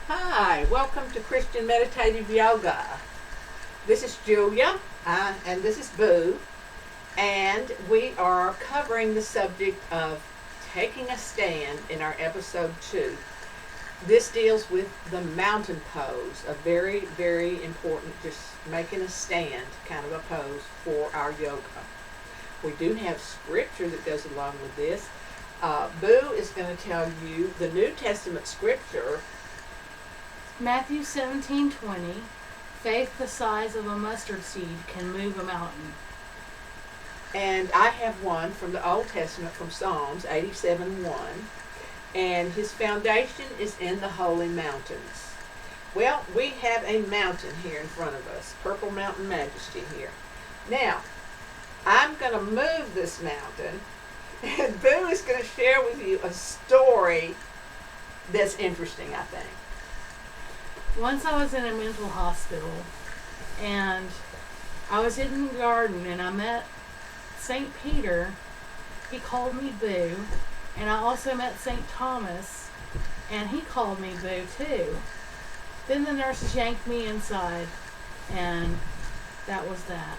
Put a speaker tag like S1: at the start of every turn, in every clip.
S1: Hi, welcome to Christian Meditative Yoga. This is Julia, and this is Boo, and we are covering the subject of taking a stand in our episode 2. This deals with the mountain pose, a very, very important, just making a stand kind of a pose for our yoga. We do have scripture that goes along with this. Boo is going to tell you the New Testament scripture.
S2: Matthew 17:20, faith the size of a mustard seed can move a mountain.
S1: And I have one from the Old Testament from Psalms 87:1. And his foundation is in the holy mountains. Well, we have a mountain here in front of us, Purple Mountain Majesty here. Now, I'm going to move this mountain, and Boo is going to share with you a story that's interesting, I think.
S2: Once I was in a mental hospital, and I was in the garden, and I met St. Peter. He called me Boo, and I also met St. Thomas, and he called me Boo too. Then the nurses yanked me inside, and that was that.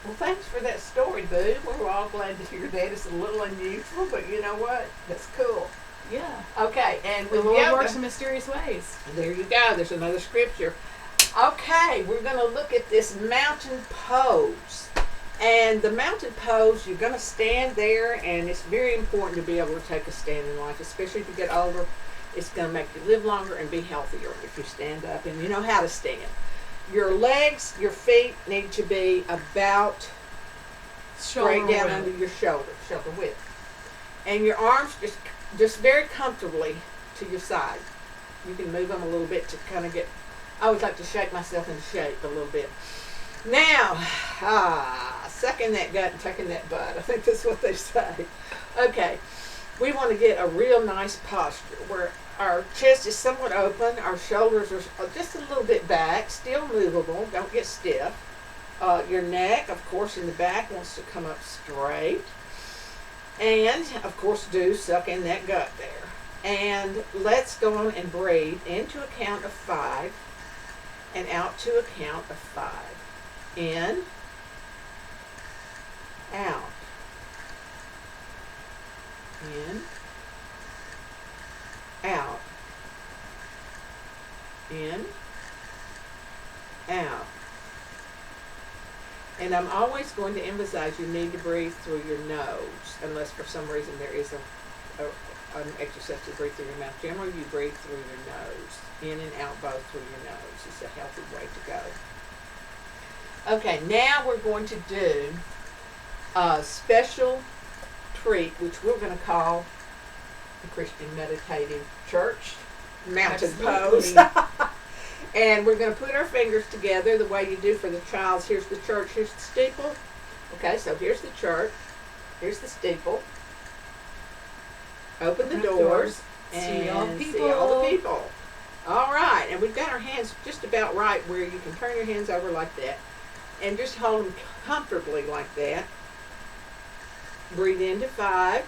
S1: Well, thanks for that story, Boo. We're all glad to hear that. It's a little unusual, but you know what? That's cool.
S2: Yeah.
S1: Okay, and
S2: The
S1: with
S2: Lord
S1: yoga,
S2: works in mysterious ways.
S1: there you go. There's another scripture. Okay, we're going to look at this mountain pose. And the mountain pose, you're going to stand there, and it's very important to be able to take a stand in life, especially if you get older. It's going to make you live longer and be healthier if you stand up and you know how to stand. Your legs, your feet need to be about straight down under your shoulder width. And your arms just very comfortably to your side. You can move them a little bit to kind of get, I always like to shake myself into shape a little bit. Now, sucking that gut and tucking that butt. I think that's what they say. Okay, we want to get a real nice posture where our chest is somewhat open, our shoulders are just a little bit back, still movable, don't get stiff. Your neck, of course, in the back wants to come up straight. And, of course, do suck in that gut there. And let's go on and breathe into a count of 5 and out to a count of 5. In, out, in, out, in, out. And I'm always going to emphasize you need to breathe through your nose, unless for some reason there is an exercise to breathe through your mouth. Generally, you breathe through your nose, in and out both through your nose. It's a healthy way to go. Okay, now we're going to do a special treat, which we're going to call the Christian Meditative Church Mountain Pose. And we're going to put our fingers together the way you do for the child's. Here's the church, here's the steeple. Okay, so here's the church, here's the steeple. Open the doors and see all the people. All right, and we've got our hands just about right where you can turn your hands over like that. And just hold them comfortably like that. Breathe into 5,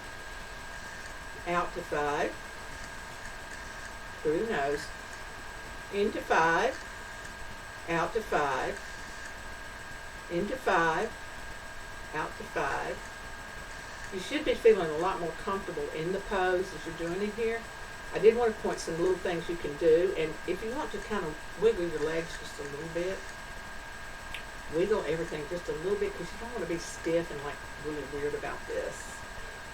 S1: out to 5, through the nose. Into 5, out to 5, into 5, out to 5. You should be feeling a lot more comfortable in the pose as you're doing it here. I did want to point some little things you can do, and if you want to kind of wiggle your legs just a little bit, wiggle everything just a little bit, because you don't want to be stiff and like really weird about this.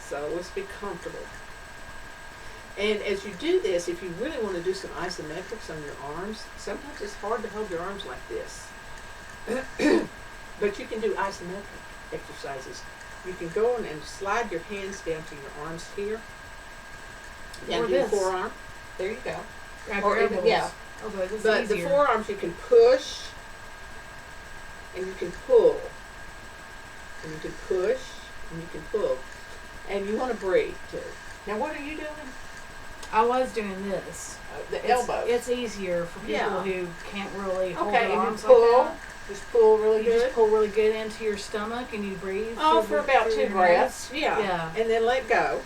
S1: So let's be comfortable. And as you do this, if you really want to do some isometrics on your arms, sometimes it's hard to hold your arms like this. But you can do isometric exercises. You can go on and slide your hands down to your arms here. Down to your forearm. There you go.
S2: Grab
S1: Or
S2: your
S1: even,
S2: elbows.
S1: yeah.
S2: But
S1: the forearms you can push and you can pull. And you can push and you can pull. And you want to breathe too. Now what are you doing?
S2: I was doing this.
S1: The elbows.
S2: It's easier for people who can't really hold
S1: Okay,
S2: their
S1: and
S2: arms
S1: you pull.
S2: like that.
S1: Just pull really
S2: You
S1: good.
S2: just pull really good into your stomach and you breathe.
S1: For about 2 breaths. Yeah.
S2: Yeah.
S1: And then let go.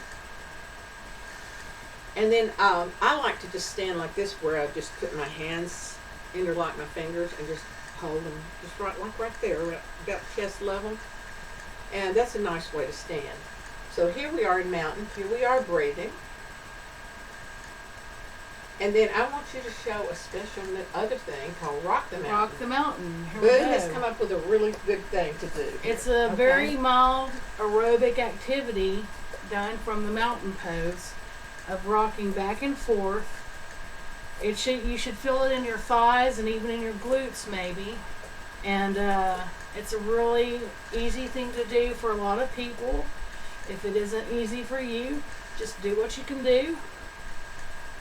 S1: And then I like to just stand like this, where I just put my hands, interlock my fingers, and just hold them just right there, about chest level. And that's a nice way to stand. So here we are in mountain. Here we are breathing. And then I want you to show a special other thing called Rock the Mountain.
S2: Rock the Mountain. Here
S1: Boo
S2: we go.
S1: has come up with a really good thing to do.
S2: It's a very mild aerobic activity done from the mountain pose of rocking back and forth. You should feel it in your thighs and even in your glutes maybe. And it's a really easy thing to do for a lot of people. If it isn't easy for you, just do what you can do.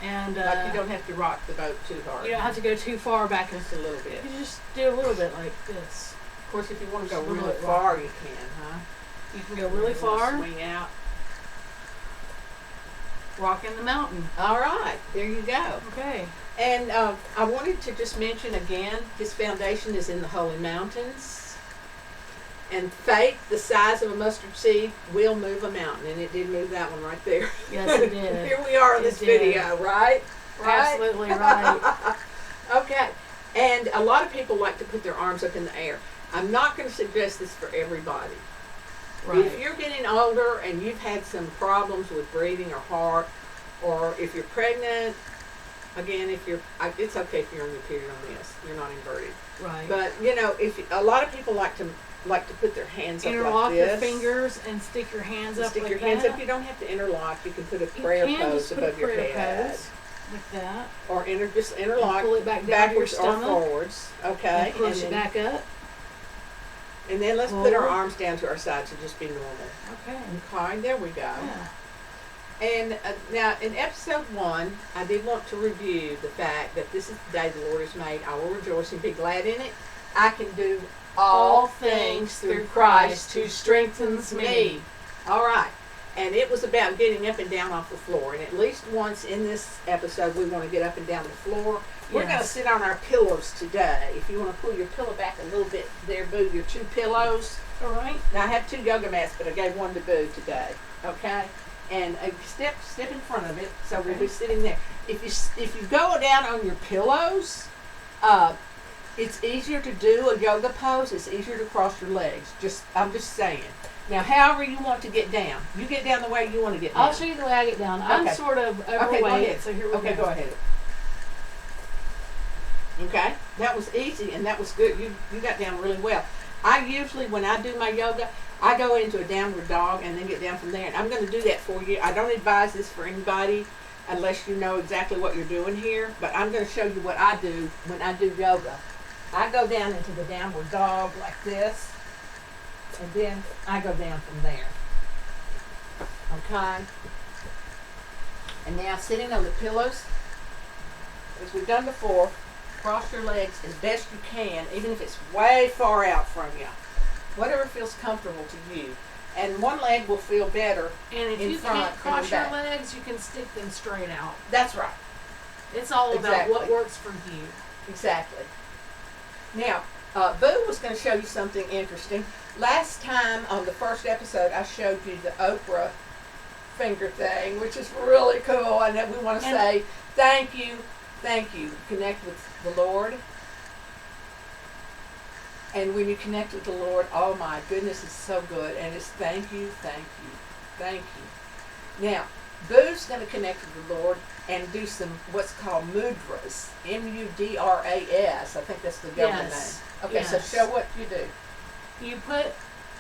S2: And
S1: like you don't have to rock the boat too hard.
S2: You don't have to go too far back.
S1: Just a little bit.
S2: You just do a little bit like this.
S1: Of course, if you want to go really far, you can, huh?
S2: You can go really far.
S1: Swing out.
S2: Rocking the mountain.
S1: All right, there you go.
S2: Okay.
S1: And I wanted to just mention again, his foundation is in the Holy Mountains. And faith, the size of a mustard seed, will move a mountain. And it did move that one right there.
S2: Yes, it did.
S1: Here we are in this video, right?
S2: Absolutely right.
S1: Okay. And a lot of people like to put their arms up in the air. I'm not going to suggest this for everybody.
S2: Right.
S1: If you're getting older and you've had some problems with breathing or heart, or if you're pregnant, again, it's okay if you're on your period on this. You're not inverted.
S2: Right.
S1: But if a lot of people like to put their hands up
S2: interlock
S1: like this.
S2: Your fingers and stick your hands up.
S1: Stick
S2: like
S1: your hands
S2: that.
S1: up. You don't have to interlock. You can put a prayer pose above your head.
S2: Pose like that.
S1: Or just interlock.
S2: And pull it back down
S1: backwards
S2: to your stomach,
S1: or forwards. Okay.
S2: And push it back up.
S1: And then let's put our arms down to our sides and just be normal.
S2: Okay.
S1: Okay, there we go.
S2: Yeah.
S1: And now in episode 1, I did want to review the fact that this is the day the Lord has made. I will rejoice and be glad in it. I can do all things through Christ who strengthens me. All right. And it was about getting up and down off the floor. And at least once in this episode, we want to get up and down the floor. We're going to sit on our pillows today. If you want to pull your pillow back a little bit there, Boo, your 2 pillows.
S2: All right.
S1: Now, I have 2 yoga mats, but I gave one to Boo today. Okay? And step in front of it, so we'll be sitting there. If you go down on your pillows, it's easier to do a yoga pose. It's easier to cross your legs. I'm just saying. Now, however you want to get down, you get down the way you want to get down.
S2: I'll show you the way I get down. I'm sort of overweight,
S1: go ahead.
S2: so here we go.
S1: Okay, go ahead. Okay, that was easy and that was good. You got down really well. I usually, when I do my yoga, I go into a downward dog and then get down from there. And I'm going to do that for you. I don't advise this for anybody unless you know exactly what you're doing here. But I'm going to show you what I do when I do yoga. I go down into the downward dog like this. And then I go down from there. Okay? And now sitting on the pillows, as we've done before, cross your legs as best you can, even if it's way far out from you. Whatever feels comfortable to you. And one leg will feel better
S2: and if
S1: in
S2: you
S1: front
S2: can't cross your
S1: back.
S2: legs, you can stick them straight out.
S1: That's right.
S2: It's all about what works for you.
S1: Exactly. Now, Boo was going to show you something interesting. Last time on the first episode, I showed you the Oprah finger thing, which is really cool. And we want to say thank you. Connect with the Lord. And when you connect with the Lord, oh my goodness, it's so good. And it's thank you. Now, Boo's going to connect with the Lord and do some what's called mudras. M-U-D-R-A-S. I think that's the yoga name. Okay, so show what you do.
S2: You put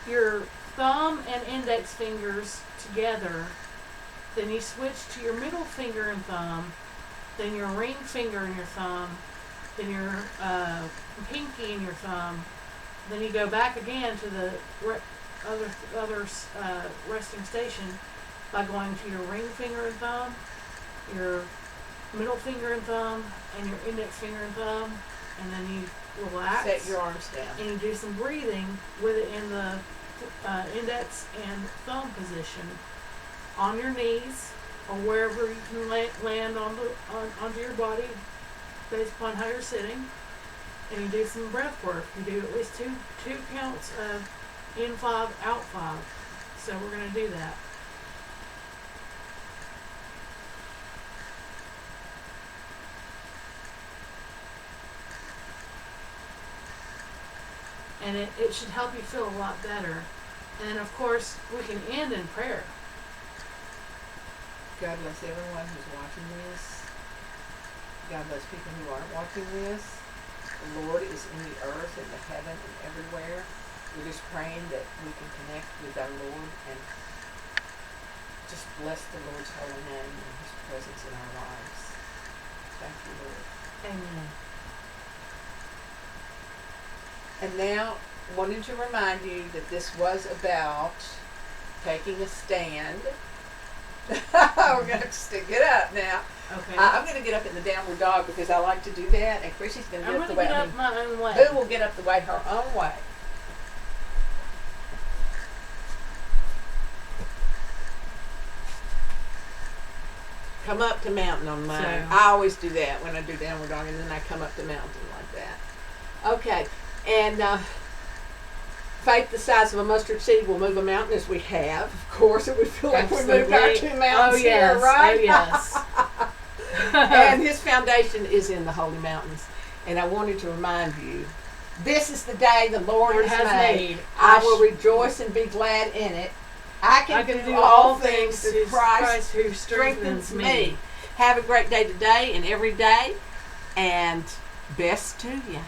S2: your thumb and index fingers together. Then you switch to your middle finger and thumb. Then your ring finger and your thumb. Then your pinky and your thumb. Then you go back again to the other resting station by going to your ring finger and thumb, your middle finger and thumb, and your index finger and thumb, and then you relax.
S1: Set your arms down.
S2: And you do some breathing with it in the index and thumb position on your knees or wherever you can land onto your body based upon how you're sitting. And you do some breath work. You do at least two counts of in 5, out 5. So we're going to do that. and it should help you feel a lot better. And of course, we can end in prayer.
S1: God bless everyone who's watching this. God bless people who aren't watching this. The Lord is in the earth and the heaven and everywhere. We're just praying that we can connect with our Lord and just bless the Lord's holy name and His presence in our lives. Thank you, Lord.
S2: Amen.
S1: And now, wanted to remind you that this was about taking a stand. We're going to get up now.
S2: Okay.
S1: I'm going to get up in the downward dog because I like to do that, and Chrissy's going to
S2: I'm
S1: get up the
S2: going
S1: way.
S2: to get up my own way.
S1: Who will get up the way her own way? Come up to mountain on mine.
S2: So-
S1: I always do that when I do downward dog, and then I come up to mountain like that. Okay, and faith the size of a mustard seed will move a mountain, as we have. Of course, it would feel like we moved our
S2: Absolutely.
S1: 2 mountains
S2: Oh, yes.
S1: here, right?
S2: Oh, yes.
S1: And His foundation is in the holy mountains. And I wanted to remind you, this is the day the Lord has made. I will rejoice and be glad in it. I can do all things through Christ who strengthens me. Have a great day today and every day, and best to you.